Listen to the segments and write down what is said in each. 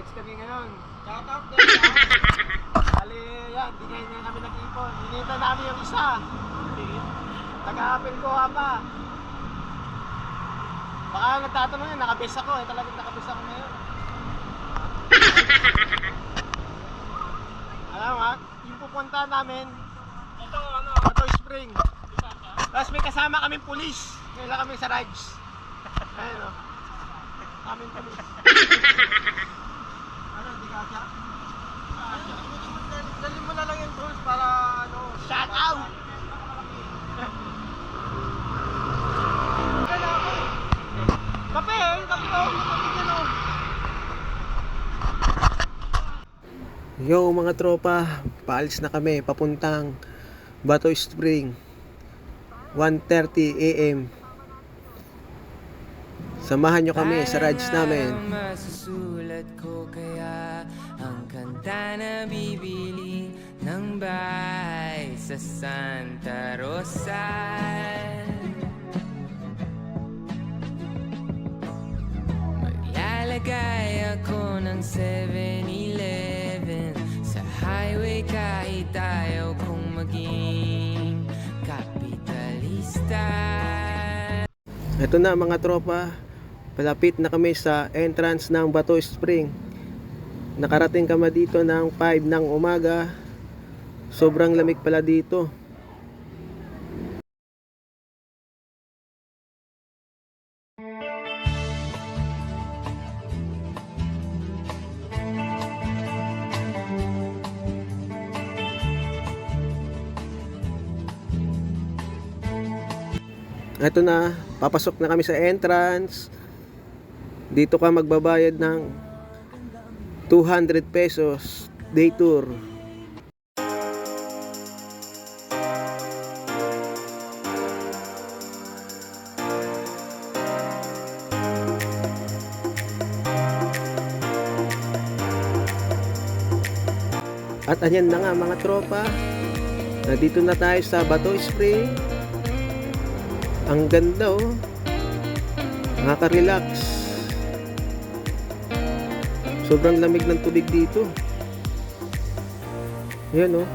rides kami ngayon. Shout out din yan. Bali, yan, di ngayon kami nag-ipon. Hinihintay namin yung isa. Taga-apel ko pa. Baka nagtatanong yun, nakabes ako eh. Talagang nakabes ako ngayon. Alam mo, yung pupunta namin, Ito ano? Bato Spring. Tapos may kasama kaming pulis. Ngayon kami sa rides. Ayun o. Kaming pulis. Ano, di ka siya? Dali mo na lang yung tools para ano. Shout out! Kape eh! Kape ko! Kape dyan o! Yo mga tropa, paalis na kami papuntang Bato Spring. 1:30 AM. Samahan nyo kami sa rides namin. Masusulat ko kaya ang kanta na bibili ng bahay sa Santa Rosa. Maglalagay ako ng 7-Eleven sa highway kahit ayaw kong maging kapitalista. Ito na mga tropa, palapit na kami sa entrance ng Bato Spring. Nakarating kami dito ng 5 ng umaga. Sobrang lamig pala dito. Ito na, papasok na kami sa entrance. Dito ka magbabayad ng 200 pesos day tour. At ayan na nga mga tropa, nandito na tayo sa Bato Spring. Ang ganda oh. Nakaka-relax. Sobrang lamig ng tubig dito. Ayan oh.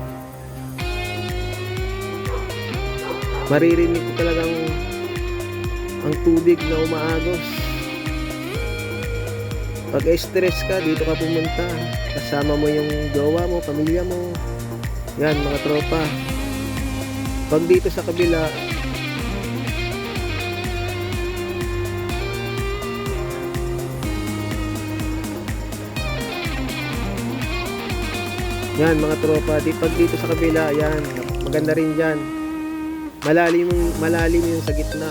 Maririnig ko talagang ang tubig na umaagos. Pag stress ka, dito ka pumunta. Kasama mo yung jowa mo, pamilya mo. Yan mga tropa. Pag dito sa kabila, yan mga tropa, pag dito sa kabila, yan, maganda rin dyan. Malalim yung sa gitna.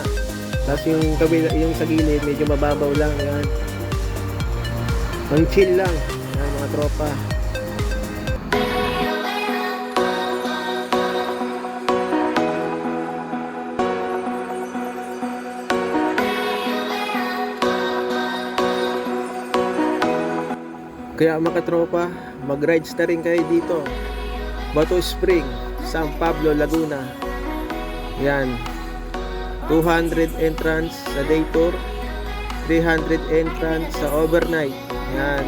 Tapos yung kabila, yung sa gilid, medyo mababaw lang, yan. Ang chill lang, yan mga tropa. Kaya mga tropa, mag-rides na rin kayo dito. Bato Spring, San Pablo, Laguna. Yan. 200 entrance sa day tour, 300 entrance sa overnight. Yan.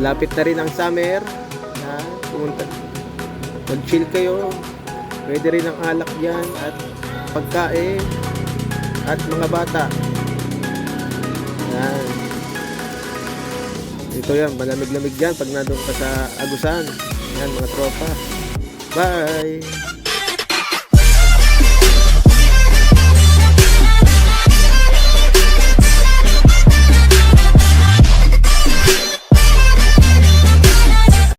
Malapit na rin ang summer. Yan. Pumunta. Mag-chill kayo. Pwede rin ang alak dyan at pagkain at mga bata. Yan. Ito yan, malamig-lamig yan pag nandun ka sa Agusan. Yan mga tropa. Bye!